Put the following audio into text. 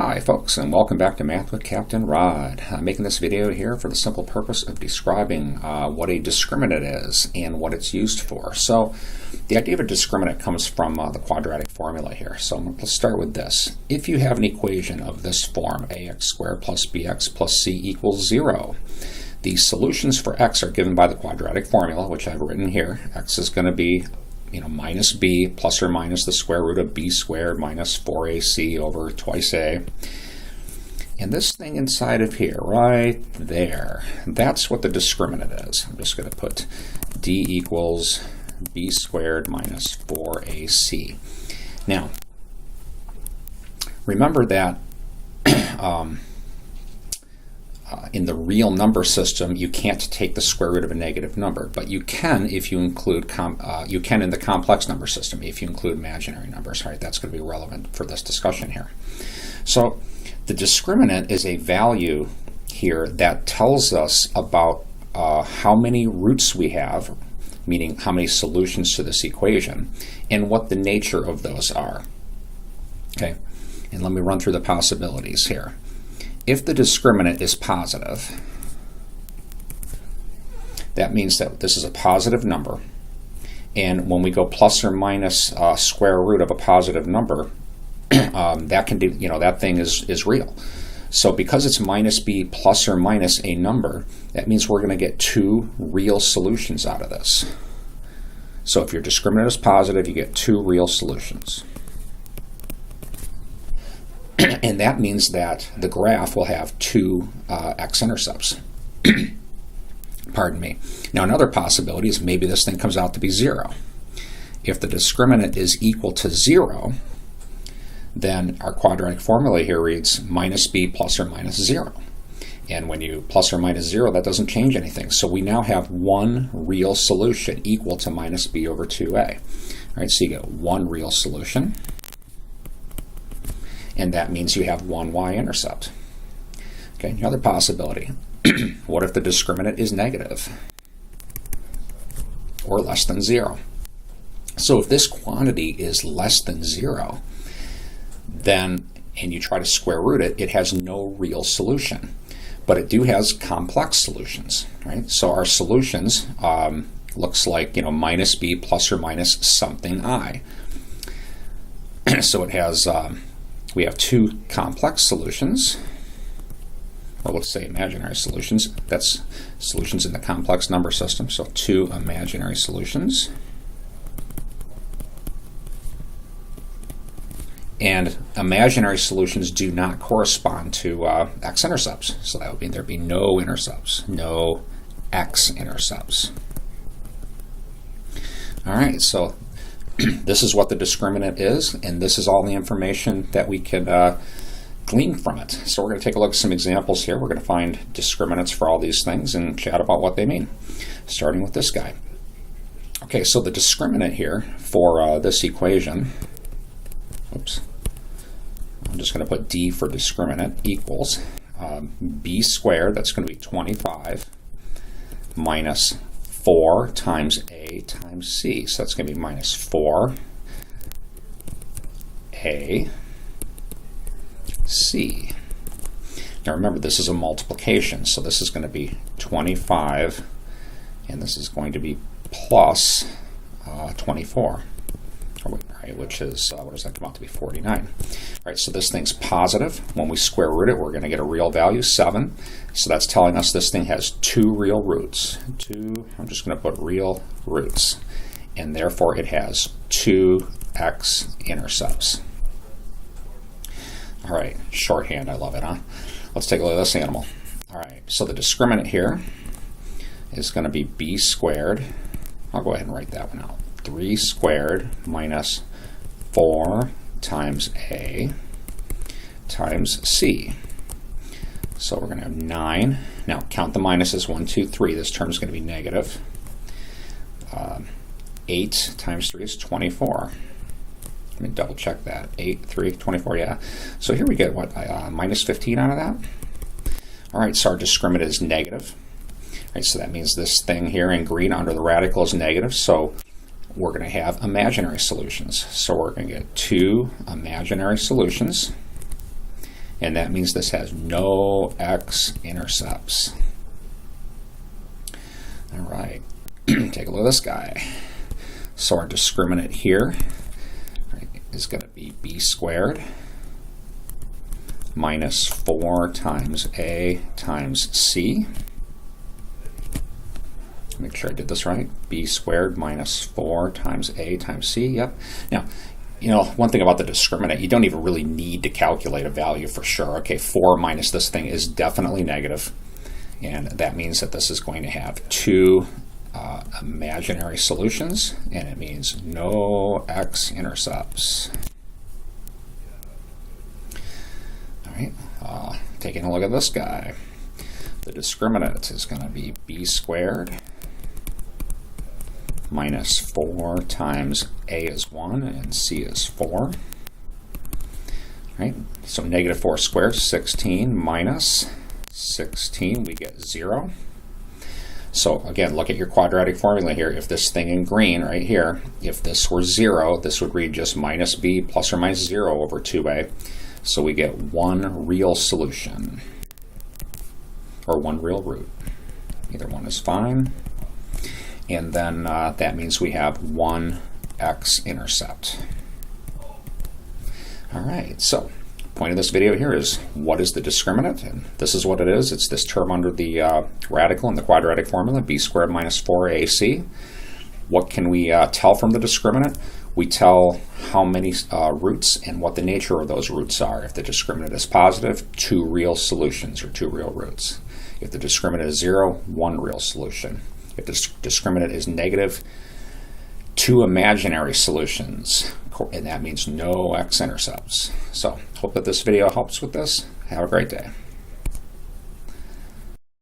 Hi folks, and welcome back to Math with Captain Rod. I'm making this video here for the simple purpose of describing what a discriminant is and what it's used for. So the idea of a discriminant comes from the quadratic formula here. So let's start with this. If you have an equation of this form, ax squared plus bx plus c equals 0, the solutions for x are given by the quadratic formula, which I've written here. X is going to be minus b plus or minus the square root of b squared minus 4ac over twice a. And this thing inside of here, right there, that's what the discriminant is. I'm just going to put d equals b squared minus 4ac. Now, remember that in the real number system, you can't take the square root of a negative number, but you can if you include you can in the complex number system if you include imaginary numbers. Right? That's going to be relevant for this discussion here. So the discriminant is a value here that tells us about how many roots we have, meaning how many solutions to this equation, and what the nature of those are. Okay, and let me run through the possibilities here. If the discriminant is positive, that means that this is a positive number, and when we go plus or minus square root of a positive number, that can do, that thing is real. So because it's minus b plus or minus a number, that means we're going to get two real solutions out of this. So if your discriminant is positive, you get two real solutions. And that means that the graph will have two x-intercepts. Pardon me. Now another possibility is maybe this thing comes out to be 0. If the discriminant is equal to 0, then our quadratic formula here reads minus b plus or minus 0. And when you plus or minus 0, that doesn't change anything. So we now have one real solution equal to minus b over 2a. All right, so you get one real solution. And that means you have one y-intercept. Okay, another possibility. What if the discriminant is negative or less than 0? So if this quantity is less than 0, then, and you try to square root it, it has no real solution. But it has complex solutions, right? So our solutions looks like, minus b plus or minus something I. So it has... we have two complex solutions, or let's say imaginary solutions. That's solutions in the complex number system, so two imaginary solutions. And imaginary solutions do not correspond to x-intercepts, so that would mean there'd be no intercepts, no x-intercepts. All right, so this is what the discriminant is, and this is all the information that we can glean from it. So we're going to take a look at some examples here. We're going to find discriminants for all these things and chat about what they mean, starting with this guy. Okay, so the discriminant here for this equation, oops, I'm just going to put D for discriminant, equals b squared, that's going to be 25, minus 4 times a times c. So that's going to be minus 4a c. Now remember, this is a multiplication, so this is going to be 25, and this is going to be plus 24, right, which is, what does that come out to be, 49. All right, so this thing's positive. When we square root it, we're going to get a real value, 7. So that's telling us this thing has two real roots. I'm just going to put real roots. And therefore it has two x-intercepts. All right, shorthand, I love it, huh? Let's take a look at this animal. All right, so the discriminant here is going to be b squared. I'll go ahead and write that one out. 3 squared minus 4 times a times c. So we're going to have 9. Now count the minuses, 1, 2, 3. This term is going to be negative. 8 times 3 is 24. Let me double check that. 8, 3, 24, yeah. So here we get what, minus 15 out of that? All right, so our discriminant is negative. All right, so that means this thing here in green under the radical is negative. So we're going to have imaginary solutions. So we're going to get two imaginary solutions. and that means this has no x-intercepts. All right, take a look at this guy. So our discriminant here is going to be b squared minus 4 times a times c. Make sure I did this right. B squared minus 4 times a times c. Yep. Now, you know, one thing about the discriminant, you don't even really need to calculate a value for sure. Okay, 4 minus this thing is definitely negative, and that means that this is going to have 2 imaginary solutions, and it means no x-intercepts. All right, taking a look at this guy. The discriminant is going to be b squared minus 4 times a is 1 and c is 4. Right? So negative 4 squared, 16 minus 16, we get 0. So again, look at your quadratic formula here. If this thing in green right here, if this were 0, this would read just minus b plus or minus 0 over 2a. So we get one real solution, or one real root. Either one is fine. And then that means we have one x-intercept. All right, so point of this video here is what is the discriminant? And this is what it is. It's this term under the radical in the quadratic formula, b squared minus 4ac. What can we tell from the discriminant? We tell how many roots and what the nature of those roots are. If the discriminant is positive, 2 real solutions or 2 real roots. If the discriminant is 0, 1 real solution. If the discriminant is negative, 2 imaginary solutions, and that means no x-intercepts. So, hope that this video helps with this. Have a great day.